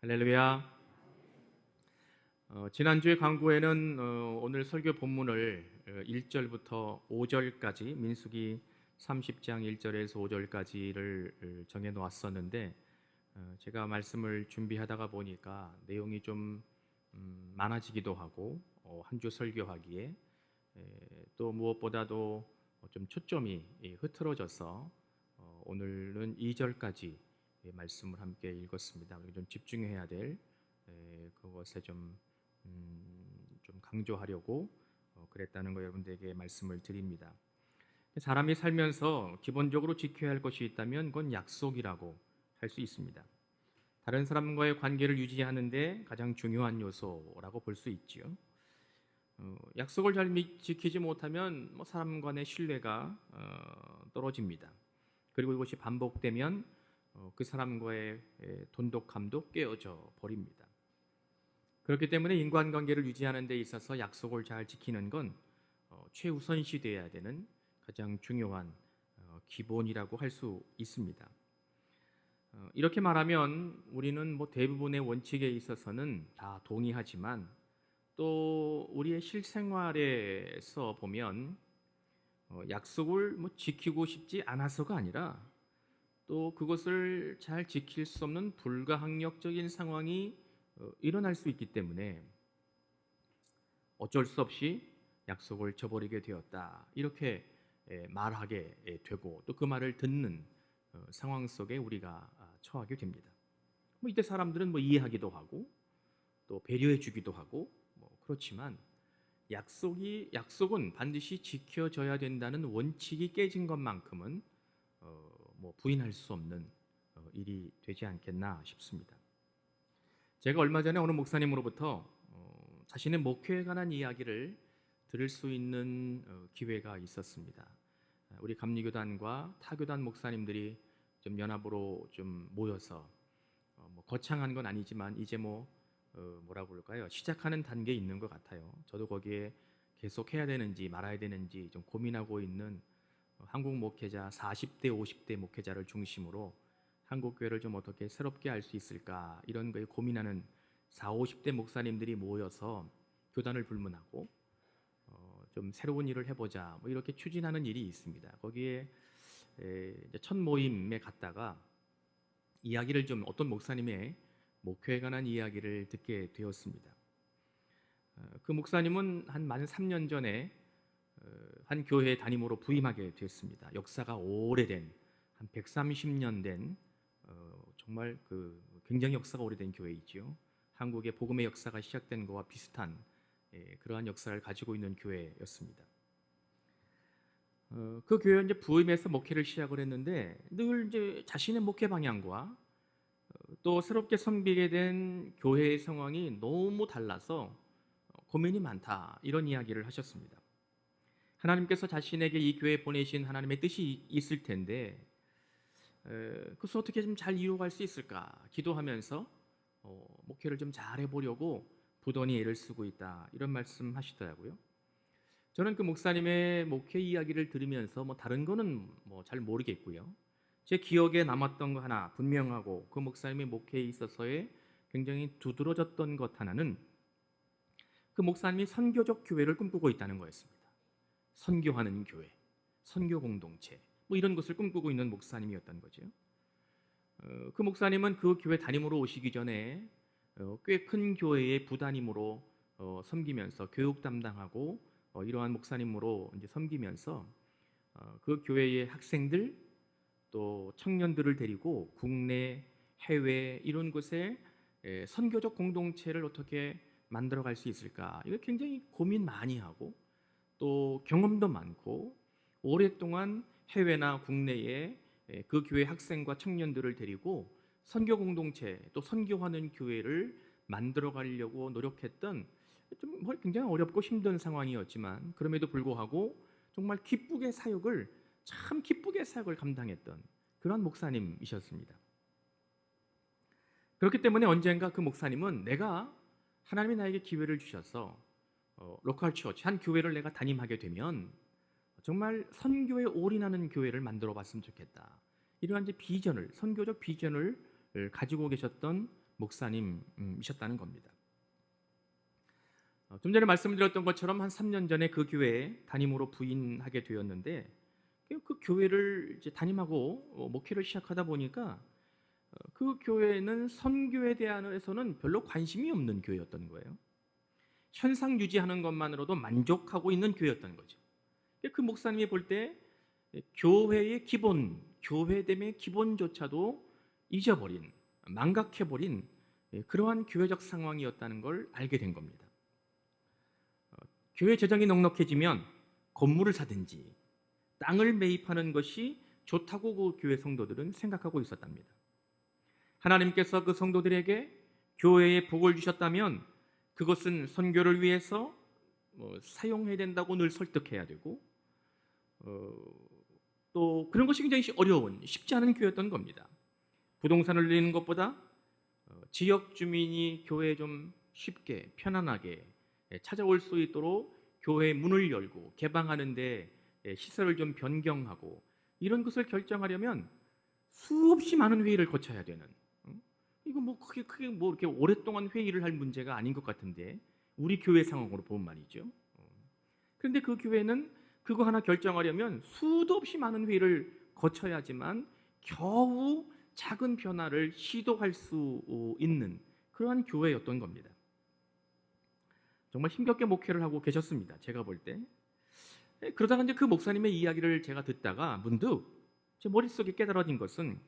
할렐루야. 지난주에 강구에는 오늘 설교 본문을 1절부터 5절까지 민수기 30장 1절에서 5절까지를 정해 놓았었는데 제가 말씀을 준비하다가 보니까 내용이 좀 많아지기도 하고 한 주 설교하기에 또 무엇보다도 좀 초점이 흐트러져서 오늘은 2절까지 말씀을 함께 읽었습니다. 우리가 좀 집중해야 될 그것에 좀 강조하려고 그랬다는 거 여러분들에게 말씀을 드립니다. 사람이 살면서 기본적으로 지켜야 할 것이 있다면 그건 약속이라고 할 수 있습니다. 다른 사람과의 관계를 유지하는데 가장 중요한 요소라고 볼 수 있지요. 약속을 잘 지키지 못하면 사람 간의 신뢰가 떨어집니다. 그리고 이것이 반복되면 그 사람과의 돈독함도 깨어져 버립니다. 그렇기 때문에 인간관계를 유지하는 데 있어서 약속을 잘 지키는 건 최우선시 되어야 되는 가장 중요한 기본이라고 할 수 있습니다. 이렇게 말하면 우리는 대부분의 원칙에 있어서는 다 동의하지만 또 우리의 실생활에서 보면 약속을 지키고 싶지 않아서가 아니라 또 그것을 잘 지킬 수 없는 불가항력적인 상황이 일어날 수 있기 때문에 어쩔 수 없이 약속을 저버리게 되었다, 이렇게 말하게 되고 또 그 말을 듣는 상황 속에 우리가 처하게 됩니다. 이때 사람들은 이해하기도 하고 또 배려해 주기도 하고 그렇지만 약속은 반드시 지켜져야 된다는 원칙이 깨진 것만큼은 부인할 수 없는 일이 되지 않겠나 싶습니다. 제가 얼마 전에 어느 목사님으로부터 자신의 목회에 관한 이야기를 들을 수 있는 기회가 있었습니다. 우리 감리교단과 타교단 목사님들이 좀 연합으로 좀 모여서 거창한 건 아니지만 이제 뭐라고 그럴까요? 시작하는 단계에 있는 것 같아요. 저도 거기에 계속 해야 되는지 말아야 되는지 좀 고민하고 있는 한국 목회자 40대 50대 목회자를 중심으로 한국 교회를 좀 어떻게 새롭게 할 수 있을까, 이런 거에 고민하는 40, 50대 목사님들이 모여서 교단을 불문하고 좀 새로운 일을 해보자 이렇게 추진하는 일이 있습니다. 거기에 이제 첫 모임에 갔다가 이야기를 좀 어떤 목사님의 목회에 관한 이야기를 듣게 되었습니다. 그 목사님은 한 만 3년 전에 한 교회 담임으로 부임하게 됐습니다. 역사가 오래된 한 130년 된 정말 굉장히 역사가 오래된 교회이지요. 한국의 복음의 역사가 시작된 것과 비슷한 그러한 역사를 가지고 있는 교회였습니다. 그 교회 이제 부임해서 목회를 시작을 했는데 늘 이제 자신의 목회 방향과 또 새롭게 섬기게 된 교회의 상황이 너무 달라서 고민이 많다, 이런 이야기를 하셨습니다. 하나님께서 자신에게 이 교회에 보내신 하나님의 뜻이 있을 텐데 그것을 어떻게 좀 잘 이루어갈 수 있을까 기도하면서 목회를 좀 잘 해보려고 부단히 애를 쓰고 있다, 이런 말씀 하시더라고요. 저는 그 목사님의 목회 이야기를 들으면서 다른 거는 잘 모르겠고요. 제 기억에 남았던 거 하나 분명하고, 그 목사님의 목회에 있어서의 굉장히 두드러졌던 것 하나는 그 목사님이 선교적 교회를 꿈꾸고 있다는 거였습니다. 선교하는 교회, 선교 공동체 이런 것을 꿈꾸고 있는 목사님이었던 거죠. 그 목사님은 그 교회 담임으로 오시기 전에 꽤 큰 교회의 부담임으로 섬기면서 교육 담당하고 이러한 목사님으로 이제 섬기면서 그 교회의 학생들 또 청년들을 데리고 국내, 해외 이런 곳에 선교적 공동체를 어떻게 만들어갈 수 있을까, 이거 굉장히 고민 많이 하고 또 경험도 많고 오랫동안 해외나 국내에 그 교회 학생과 청년들을 데리고 선교 공동체 또 선교하는 교회를 만들어 가려고 노력했던 좀 굉장히 어렵고 힘든 상황이었지만 그럼에도 불구하고 정말 참 기쁘게 사역을 감당했던 그런 목사님이셨습니다. 그렇기 때문에 언젠가 그 목사님은 하나님이 나에게 기회를 주셔서 로컬 처치, 한 교회를 내가 담임하게 되면 정말 선교에 올인하는 교회를 만들어 봤으면 좋겠다, 이러한 이제 선교적 비전을 가지고 계셨던 목사님이셨다는 겁니다. 좀 전에 말씀드렸던 것처럼 한 3년 전에 그 교회에 담임으로 부임하게 되었는데 그 교회를 이제 담임하고 목회를 시작하다 보니까 그 교회는 선교에 대해서는 별로 관심이 없는 교회였던 거예요. 현상 유지하는 것만으로도 만족하고 있는 교회였던 거죠. 그 목사님이 볼 때 교회의 기본, 교회됨의 기본조차도 잊어버린, 망각해버린 그러한 교회적 상황이었다는 걸 알게 된 겁니다. 교회 재정이 넉넉해지면 건물을 사든지 땅을 매입하는 것이 좋다고 그 교회 성도들은 생각하고 있었답니다. 하나님께서 그 성도들에게 교회에 복을 주셨다면 그것은 선교를 위해서 사용해야 된다고 늘 설득해야 되고 또 그런 것이 굉장히 어려운, 쉽지 않은 교회였던 겁니다. 부동산을 늘리는 것보다 지역 주민이 교회에 좀 쉽게 편안하게 찾아올 수 있도록 교회 문을 열고 개방하는 데 시설을 좀 변경하고 이런 것을 결정하려면 수없이 많은 회의를 거쳐야 되는, 이거 뭐 크게 뭐 이렇게 오랫동안 회의를 할 문제가 아닌 것 같은데 우리 교회 상황으로 보면 말이죠. 그런데 그 교회는 그거 하나 결정하려면 수도 없이 많은 회의를 거쳐야지만 겨우 작은 변화를 시도할 수 있는 그러한 교회였던 겁니다. 정말 힘겹게 목회를 하고 계셨습니다. 제가 볼 때. 그러다가 이제 그 목사님의 이야기를 제가 듣다가 문득 제 머릿속에 깨달아진 것은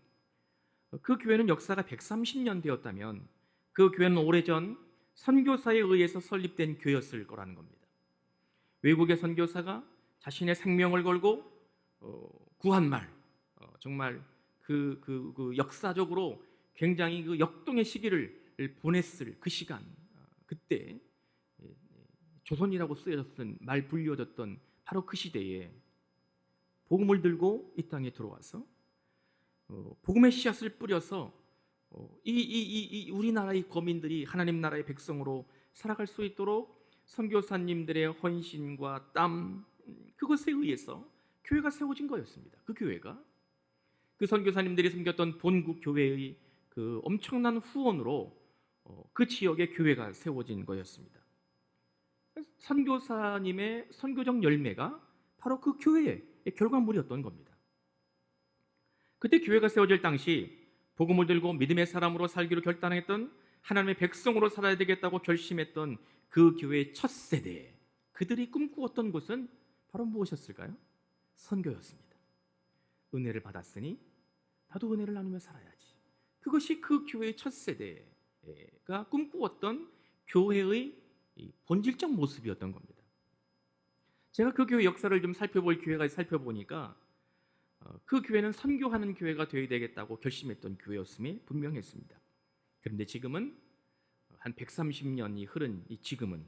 그 교회는 역사가 130년 되었다면 그 교회는 오래전 선교사에 의해서 설립된 교회였을 거라는 겁니다. 외국의 선교사가 자신의 생명을 걸고 구한 말, 정말 그 역사적으로 굉장히 그 역동의 시기를 보냈을 그 시간, 그때 조선이라고 쓰여졌던 말 불려졌던 바로 그 시대에 복음을 들고 이 땅에 들어와서 복음의 씨앗을 뿌려서 이 우리나라의 거민들이 하나님 나라의 백성으로 살아갈 수 있도록 선교사님들의 헌신과 땀, 그것에 의해서 교회가 세워진 거였습니다. 그 교회가 그 선교사님들이 섬겼던 본국 교회의 그 엄청난 후원으로 그 지역의 교회가 세워진 거였습니다. 선교사님의 선교적 열매가 바로 그 교회의 결과물이었던 겁니다. 그때 교회가 세워질 당시 복음을 들고 믿음의 사람으로 살기로 결단했던, 하나님의 백성으로 살아야 되겠다고 결심했던 그 교회의 첫 세대, 그들이 꿈꾸었던 것은 바로 무엇이었을까요? 선교였습니다. 은혜를 받았으니 나도 은혜를 나누며 살아야지. 그것이 그 교회의 첫 세대가 꿈꾸었던 교회의 본질적 모습이었던 겁니다. 제가 그 교회 역사를 좀 살펴보니까 그 교회는 선교하는 교회가 되어야 되겠다고 결심했던 교회였음이 분명했습니다. 그런데 지금은 한 130년이 흐른 이 지금은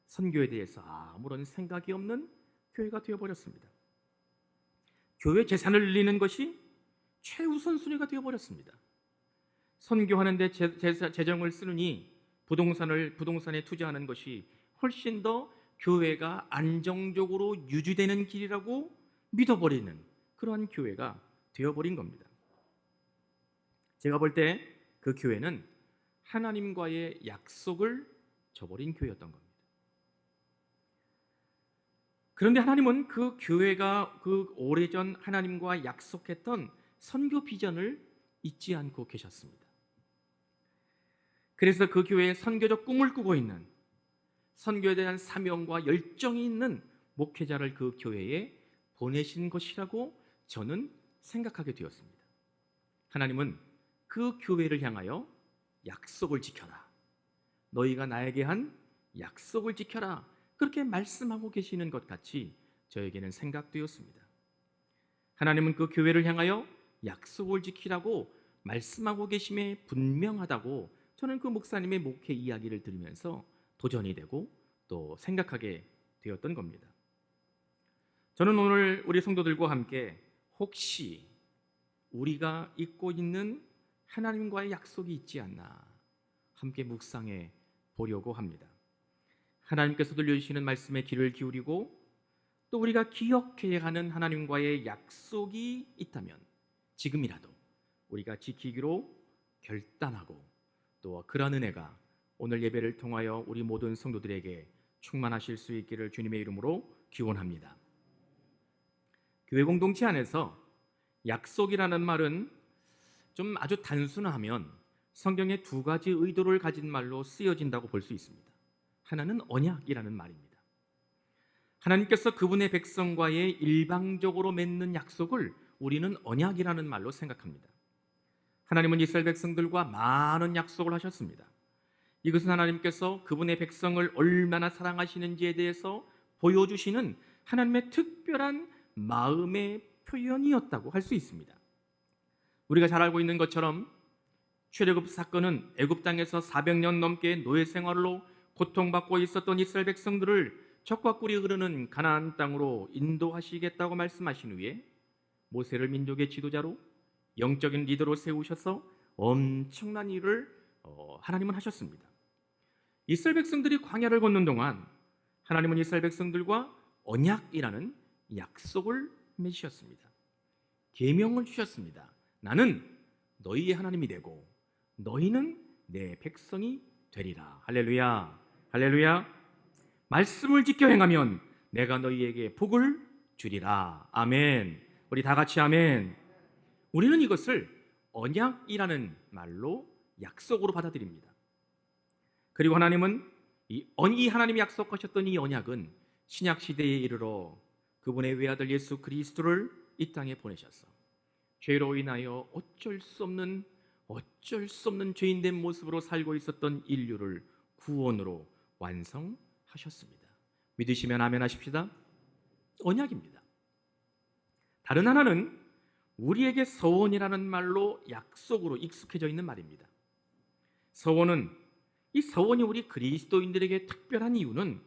선교에 대해서 아무런 생각이 없는 교회가 되어버렸습니다. 교회 재산을 늘리는 것이 최우선 순위가 되어버렸습니다. 선교하는 데 재정을 쓰느니 부동산에 투자하는 것이 훨씬 더 교회가 안정적으로 유지되는 길이라고 믿어버리는 그러한 교회가 되어버린 겁니다. 제가 볼 때 그 교회는 하나님과의 약속을 저버린 교회였던 겁니다. 그런데 하나님은 그 교회가 그 오래전 하나님과 약속했던 선교 비전을 잊지 않고 계셨습니다. 그래서 그 교회에 선교적 꿈을 꾸고 있는, 선교에 대한 사명과 열정이 있는 목회자를 그 교회에 보내신 것이라고 저는 생각하게 되었습니다. 하나님은 그 교회를 향하여 약속을 지켜라, 너희가 나에게 한 약속을 지켜라, 그렇게 말씀하고 계시는 것 같이 저에게는 생각되었습니다. 하나님은 그 교회를 향하여 약속을 지키라고 말씀하고 계심에 분명하다고 저는 그 목사님의 목회 이야기를 들으면서 도전이 되고 또 생각하게 되었던 겁니다. 저는 오늘 우리 성도들과 함께 혹시 우리가 잊고 있는 하나님과의 약속이 있지 않나 함께 묵상해 보려고 합니다. 하나님께서 들려주시는 말씀에 귀를 기울이고 또 우리가 기억해야 하는 하나님과의 약속이 있다면 지금이라도 우리가 지키기로 결단하고 또 그러한 은혜가 오늘 예배를 통하여 우리 모든 성도들에게 충만하실 수 있기를 주님의 이름으로 기원합니다. 교회 공동체 안에서 약속이라는 말은 좀 아주 단순하면 성경에 두 가지 의도를 가진 말로 쓰여진다고 볼 수 있습니다. 하나는 언약이라는 말입니다. 하나님께서 그분의 백성과의 일방적으로 맺는 약속을 우리는 언약이라는 말로 생각합니다. 하나님은 이스라엘 백성들과 많은 약속을 하셨습니다. 이것은 하나님께서 그분의 백성을 얼마나 사랑하시는지에 대해서 보여주시는 하나님의 특별한 마음의 표현이었다고 할 수 있습니다. 우리가 잘 알고 있는 것처럼 출애굽 사건은 애굽 땅에서 400년 넘게 노예 생활로 고통받고 있었던 이스라엘 백성들을 적과 꿀이 흐르는 가나안 땅으로 인도하시겠다고 말씀하신 후에 모세를 민족의 지도자로 영적인 리더로 세우셔서 엄청난 일을 하나님은 하셨습니다. 이스라엘 백성들이 광야를 걷는 동안 하나님은 이스라엘 백성들과 언약이라는 약속을 맺으셨습니다. 계명을 주셨습니다. 나는 너희의 하나님이 되고 너희는 내 백성이 되리라. 할렐루야. 할렐루야. 말씀을 지켜 행하면 내가 너희에게 복을 주리라. 아멘. 우리 다 같이 아멘. 우리는 이것을 언약이라는 말로 약속으로 받아들입니다. 그리고 하나님은 이 하나님이 약속하셨던 이 언약은 신약 시대에 이르러 그분의 외아들 예수 그리스도를 이 땅에 보내셔서 죄로 인하여 어쩔 수 없는 죄인된 모습으로 살고 있었던 인류를 구원으로 완성하셨습니다. 믿으시면 아멘 하십시다. 언약입니다. 다른 하나는 우리에게 서원이라는 말로 약속으로 익숙해져 있는 말입니다. 이 서원이 우리 그리스도인들에게 특별한 이유는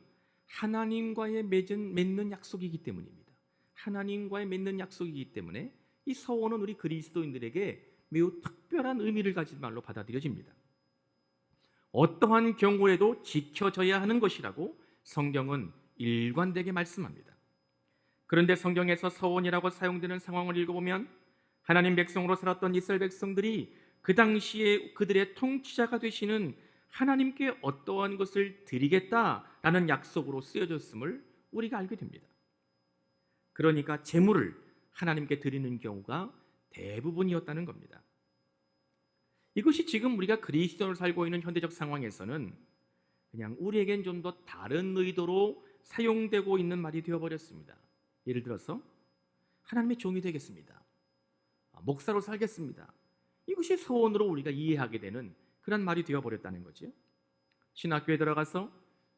하나님과의 맺는 약속이기 때문입니다. 하나님과의 맺는 약속이기 때문에 이 서원은 우리 그리스도인들에게 매우 특별한 의미를 가진 말로 받아들여집니다. 어떠한 경우에도 지켜져야 하는 것이라고 성경은 일관되게 말씀합니다. 그런데 성경에서 서원이라고 사용되는 상황을 읽어보면 하나님 백성으로 살았던 이스라엘 백성들이 그 당시에 그들의 통치자가 되시는 하나님께 어떠한 것을 드리겠다라는 약속으로 쓰여졌음을 우리가 알게 됩니다. 그러니까 제물을 하나님께 드리는 경우가 대부분이었다는 겁니다. 이것이 지금 우리가 그리스도인으로 살고 있는 현대적 상황에서는 그냥 우리에겐 좀 더 다른 의도로 사용되고 있는 말이 되어버렸습니다. 예를 들어서 하나님의 종이 되겠습니다. 목사로 살겠습니다. 이것이 소원으로 우리가 이해하게 되는 그런 말이 되어버렸다는 거죠. 신학교에 들어가서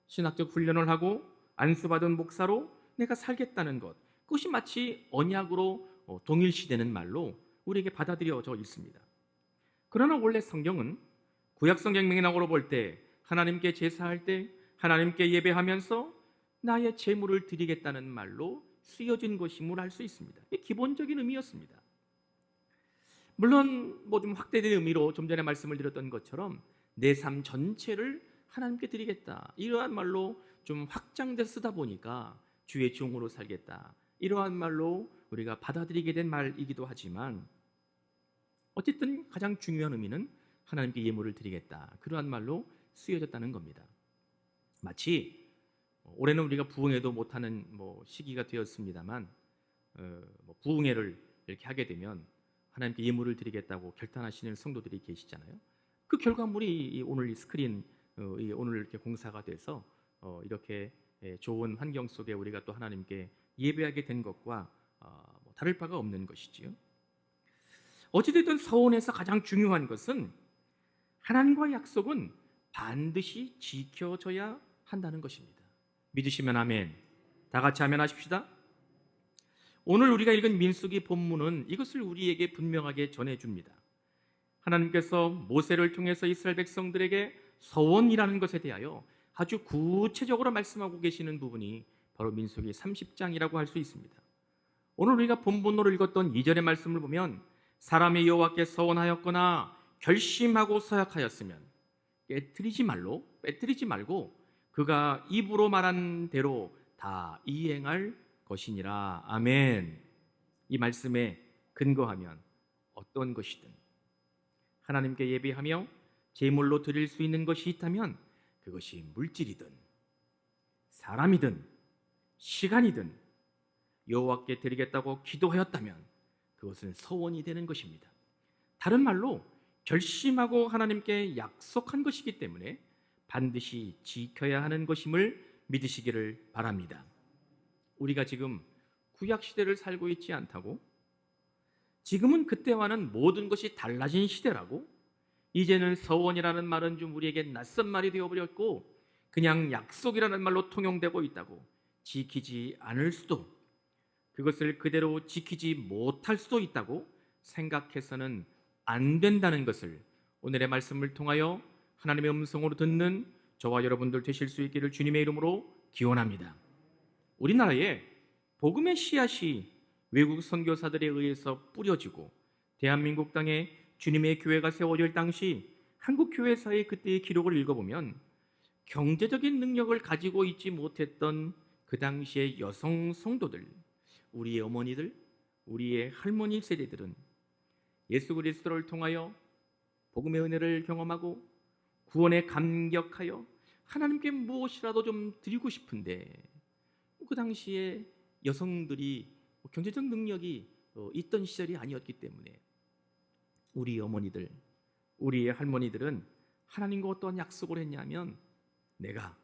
신학적 훈련을 하고 안수받은 목사로 내가 살겠다는 것, 그것이 마치 언약으로 동일시되는 말로 우리에게 받아들여져 있습니다. 그러나 원래 성경은 구약성경 명령으로 볼 때 하나님께 제사할 때 하나님께 예배하면서 나의 제물을 드리겠다는 말로 쓰여진 것임을 알 수 있습니다. 이게 기본적인 의미였습니다. 물론 좀 확대된 의미로 좀 전에 말씀을 드렸던 것처럼 내 삶 전체를 하나님께 드리겠다, 이러한 말로 좀 확장돼서 쓰다 보니까 주의 종으로 살겠다, 이러한 말로 우리가 받아들이게 된 말이기도 하지만 어쨌든 가장 중요한 의미는 하나님께 예물을 드리겠다, 그러한 말로 쓰여졌다는 겁니다. 마치 올해는 우리가 부흥회도 못하는 시기가 되었습니다만 부흥회를 이렇게 하게 되면 하나님께 예물을 드리겠다고 결단하시는 성도들이 계시잖아요. 그 결과물이 오늘 이 스크린, 오늘 이렇게 공사가 돼서 이렇게 좋은 환경 속에 우리가 또 하나님께 예배하게 된 것과 다를 바가 없는 것이지요. 어찌됐든 서원에서 가장 중요한 것은 하나님과의 약속은 반드시 지켜져야 한다는 것입니다. 믿으시면 아멘. 다 같이 아멘 하십시다. 오늘 우리가 읽은 민수기 본문은 이것을 우리에게 분명하게 전해줍니다. 하나님께서 모세를 통해서 이스라엘 백성들에게 서원이라는 것에 대하여 아주 구체적으로 말씀하고 계시는 부분이 바로 민수기 30장이라고 할 수 있습니다. 오늘 우리가 본문으로 읽었던 2절의 말씀을 보면 사람이 여호와께 서원하였거나 결심하고 서약하였으면 빼뜨리지 말고 그가 입으로 말한 대로 다 이행할 것이니라. 아멘. 이 말씀에 근거하면 어떤 것이든 하나님께 예배하며 제물로 드릴 수 있는 것이 있다면 그것이 물질이든 사람이든 시간이든 여호와께 드리겠다고 기도하였다면 그것은 서원이 되는 것입니다. 다른 말로 결심하고 하나님께 약속한 것이기 때문에 반드시 지켜야 하는 것임을 믿으시기를 바랍니다. 우리가 지금 구약 시대를 살고 있지 않다고, 지금은 그때와는 모든 것이 달라진 시대라고, 이제는 서원이라는 말은 좀 우리에게 낯선 말이 되어버렸고 그냥 약속이라는 말로 통용되고 있다고, 지키지 않을 수도, 그것을 그대로 지키지 못할 수도 있다고 생각해서는 안 된다는 것을 오늘의 말씀을 통하여 하나님의 음성으로 듣는 저와 여러분들 되실 수 있기를 주님의 이름으로 기원합니다. 우리나라에 복음의 씨앗이 외국 선교사들에 의해서 뿌려지고 대한민국 땅에 주님의 교회가 세워질 당시 한국 교회사의 그때의 기록을 읽어보면 경제적인 능력을 가지고 있지 못했던 그 당시의 여성 성도들, 우리의 어머니들, 우리의 할머니 세대들은 예수 그리스도를 통하여 복음의 은혜를 경험하고 구원에 감격하여 하나님께 무엇이라도 좀 드리고 싶은데 그 당시에 여성들이 경제적 능력이 있던 시절이 아니었기 때문에 우리 어머니들, 우리의 할머니들은 하나님과 어떤 약속을 했냐면 내가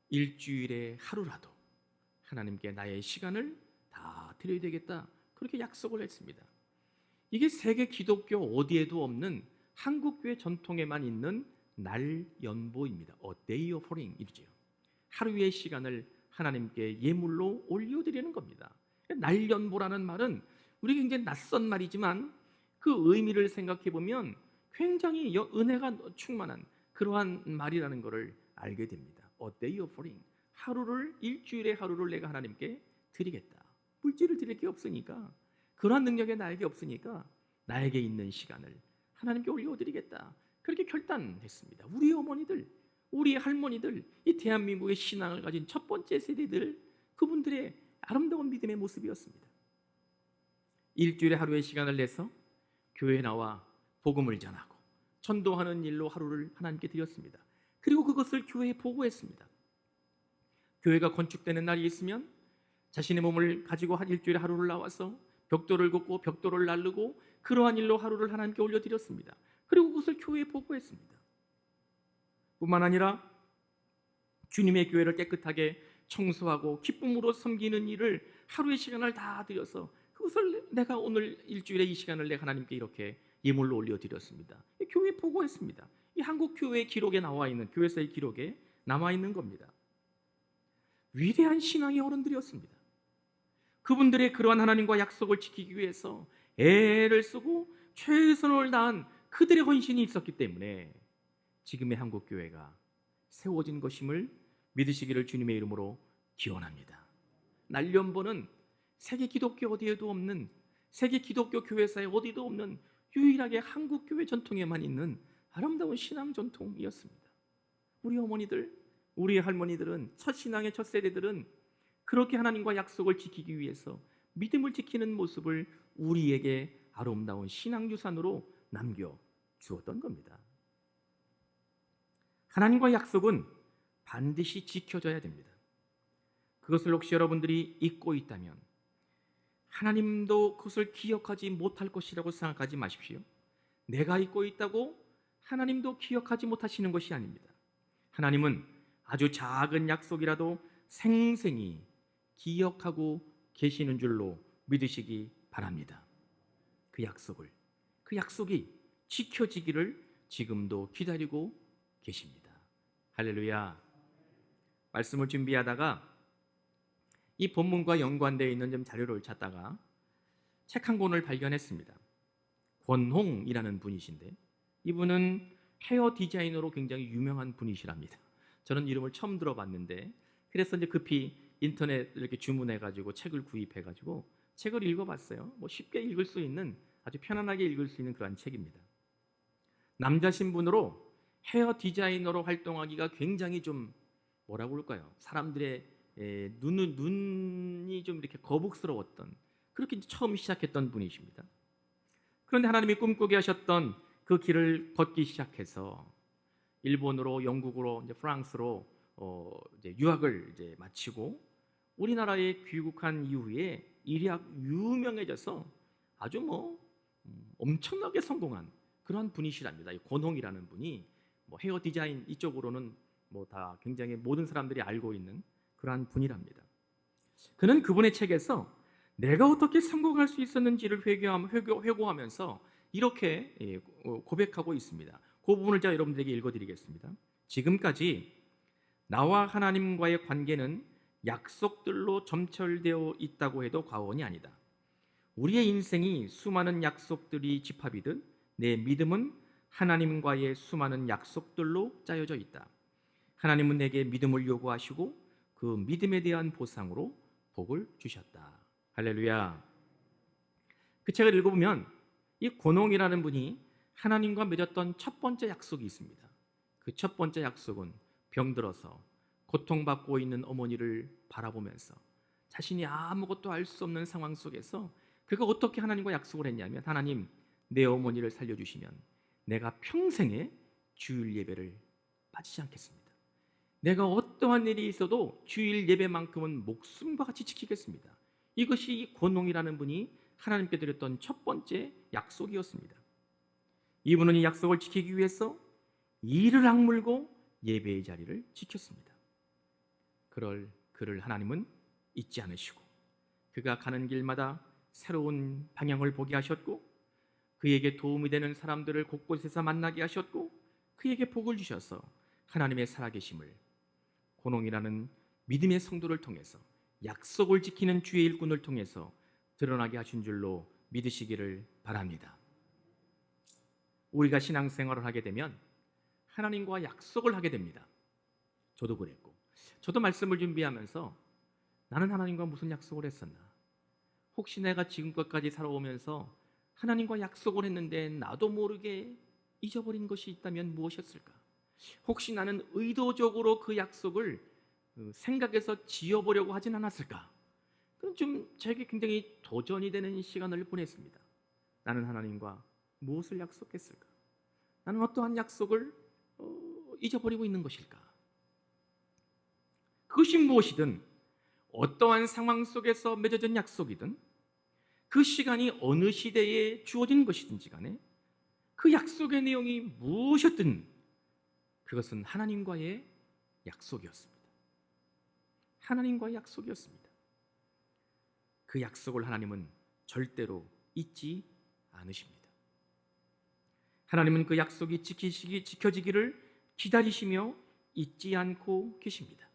일주일에 하루라도 하나님께 나의 시간을 다 드려야 되겠다, 그렇게 약속을 했습니다. 이게 세계 기독교 어디에도 없는 한국교회 전통에만 있는 날연보입니다. A day offering 이죠. 하루의 시간을 하나님께 예물로 올려드리는 겁니다. 날연보라는 말은 우리가 굉장히 낯선 말이지만 그 의미를 생각해 보면 굉장히 은혜가 충만한 그러한 말이라는 것을 알게 됩니다. A day offering, 하루를, 일주일에 하루를 내가 하나님께 드리겠다. 물질을 드릴 게 없으니까, 그러한 능력이 나에게 없으니까 나에게 있는 시간을 하나님께 올려드리겠다, 그렇게 결단했습니다. 우리 어머니들, 우리 할머니들, 이 대한민국의 신앙을 가진 첫 번째 세대들, 그분들의 아름다운 믿음의 모습이었습니다. 일주일에 하루의 시간을 내서 교회에 나와 복음을 전하고 전도하는 일로 하루를 하나님께 드렸습니다. 그리고 그것을 교회에 보고했습니다. 교회가 건축되는 날이 있으면 자신의 몸을 가지고 한 일주일에 하루를 나와서 벽돌을 걷고 벽돌을 나르고 그러한 일로 하루를 하나님께 올려드렸습니다. 그리고 그것을 교회에 보고했습니다. 뿐만 아니라 주님의 교회를 깨끗하게 청소하고 기쁨으로 섬기는 일을 하루의 시간을 다 들여서 그것을 내가 오늘 일주일에 이 시간을 내가 하나님께 이렇게 예물로 올려드렸습니다. 교회에 보고했습니다. 이 한국 교회의 기록에 나와 있는, 교회사의 기록에 남아 있는 겁니다. 위대한 신앙의 어른들이었습니다. 그분들의 그러한 하나님과 약속을 지키기 위해서 애를 쓰고 최선을 다한 그들의 헌신이 있었기 때문에 지금의 한국 교회가 세워진 것임을 믿으시기를 주님의 이름으로 기원합니다. 날연보는 세계 기독교 어디에도 없는, 세계 기독교 교회사에 어디도 없는 유일하게 한국 교회 전통에만 있는 아름다운 신앙 전통이었습니다. 우리 어머니들, 우리 할머니들은, 첫 신앙의 첫 세대들은 그렇게 하나님과 약속을 지키기 위해서 믿음을 지키는 모습을 우리에게 아름다운 신앙 유산으로 남겨 주었던 겁니다. 하나님과 약속은 반드시 지켜져야 됩니다. 그것을 혹시 여러분들이 잊고 있다면 하나님도 그것을 기억하지 못할 것이라고 생각하지 마십시오. 내가 잊고 있다고 하나님도 기억하지 못하시는 것이 아닙니다. 하나님은 아주 작은 약속이라도 생생히 기억하고 계시는 줄로 믿으시기 바랍니다. 그 약속이 지켜지기를 지금도 기다리고 계십니다. 할렐루야. 말씀을 준비하다가 이 본문과 연관되어 있는 좀 자료를 찾다가 책 한 권을 발견했습니다. 권홍이라는 분이신데 이분은 헤어 디자이너로 굉장히 유명한 분이시랍니다. 저는 이름을 처음 들어봤는데 그래서 이제 급히 인터넷 이렇게 주문해가지고 책을 구입해가지고 책을 읽어봤어요. 쉽게 읽을 수 있는, 아주 편안하게 읽을 수 있는 그런 책입니다. 남자 신분으로 헤어 디자이너로 활동하기가 굉장히 좀 뭐라고 할까요? 사람들의 눈이 좀 이렇게 거북스러웠던, 그렇게 처음 시작했던 분이십니다. 그런데 하나님이 꿈꾸게 하셨던 그 그 길을 걷기 시작해서 일본으로, 영국으로, 이제 프랑스로 이제 유학을 이제 마치고 우리나라에 귀국한 이후에 일약 유명해져서 아주 엄청나게 성공한 그런 분이시랍니다. 이 권홍이라는 분이 헤어 디자인 이쪽으로는 다 굉장히 모든 사람들이 알고 있는 그러한 분이랍니다. 그는 그분의 책에서 내가 어떻게 성공할 수 있었는지를 회고하면서 이렇게 고백하고 있습니다. 그 부분을 제가 여러분들에게 읽어드리겠습니다. 지금까지 나와 하나님과의 관계는 약속들로 점철되어 있다고 해도 과언이 아니다. 우리의 인생이 수많은 약속들이 집합이듯 내 믿음은 하나님과의 수많은 약속들로 짜여져 있다. 하나님은 내게 믿음을 요구하시고 그 믿음에 대한 보상으로 복을 주셨다. 할렐루야. 그 책을 읽어보면 이 고농이라는 분이 하나님과 맺었던 첫 번째 약속이 있습니다. 그 첫 번째 약속은 병들어서 고통받고 있는 어머니를 바라보면서 자신이 아무것도 알 수 없는 상황 속에서 그가 어떻게 하나님과 약속을 했냐면, 하나님, 내 어머니를 살려주시면 내가 평생에 주일 예배를 빠지지 않겠습니다. 내가 어떠한 일이 있어도 주일 예배만큼은 목숨과 같이 지키겠습니다. 이것이 이 권홍이라는 분이 하나님께 드렸던 첫 번째 약속이었습니다. 이분은 이 약속을 지키기 위해서 이를 악물고 예배의 자리를 지켰습니다. 그럴 그를 하나님은 잊지 않으시고 그가 가는 길마다 새로운 방향을 보게 하셨고 그에게 도움이 되는 사람들을 곳곳에서 만나게 하셨고 그에게 복을 주셔서 하나님의 살아계심을 고농이라는 믿음의 성도를 통해서, 약속을 지키는 주의 일꾼을 통해서 드러나게 하신 줄로 믿으시기를 바랍니다. 우리가 신앙생활을 하게 되면 하나님과 약속을 하게 됩니다. 저도 그랬고, 저도 말씀을 준비하면서 나는 하나님과 무슨 약속을 했었나? 혹시 내가 지금껏까지 살아오면서 하나님과 약속을 했는데 나도 모르게 잊어버린 것이 있다면 무엇이었을까? 혹시 나는 의도적으로 그 약속을 생각해서 지어보려고 하진 않았을까? 그럼 좀 저에게 굉장히 도전이 되는 시간을 보냈습니다. 나는 하나님과 무엇을 약속했을까? 나는 어떠한 약속을 잊어버리고 있는 것일까? 그것이 무엇이든, 어떠한 상황 속에서 맺어진 약속이든, 그 시간이 어느 시대에 주어진 것이든지 간에 그 약속의 내용이 무엇이었든 그것은 하나님과의 약속이었습니다. 하나님과의 약속이었습니다. 그 약속을 하나님은 절대로 잊지 않으십니다. 하나님은 그 약속이 지켜지기를 기다리시며 잊지 않고 계십니다.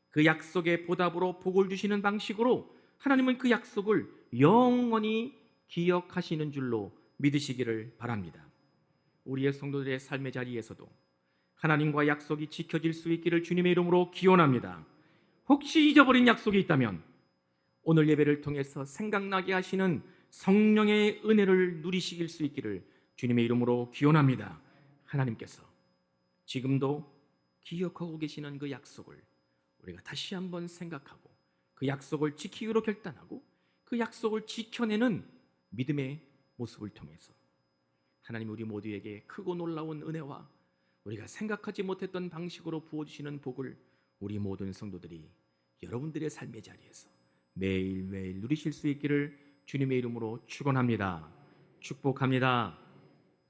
그 약속의 보답으로 복을 주시는 방식으로 하나님은 그 약속을 영원히 기억하시는 줄로 믿으시기를 바랍니다. 우리의 성도들의 삶의 자리에서도 하나님과 약속이 지켜질 수 있기를 주님의 이름으로 기원합니다. 혹시 잊어버린 약속이 있다면 오늘 예배를 통해서 생각나게 하시는 성령의 은혜를 누리실 수 있기를 주님의 이름으로 기원합니다. 하나님께서 지금도 기억하고 계시는 그 약속을 우리가 다시 한번 생각하고 그 약속을 지키기로 결단하고 그 약속을 지켜내는 믿음의 모습을 통해서 하나님 우리 모두에게 크고 놀라운 은혜와 우리가 생각하지 못했던 방식으로 부어주시는 복을 우리 모든 성도들이 여러분들의 삶의 자리에서 매일매일 누리실 수 있기를 주님의 이름으로 축원합니다. 축복합니다.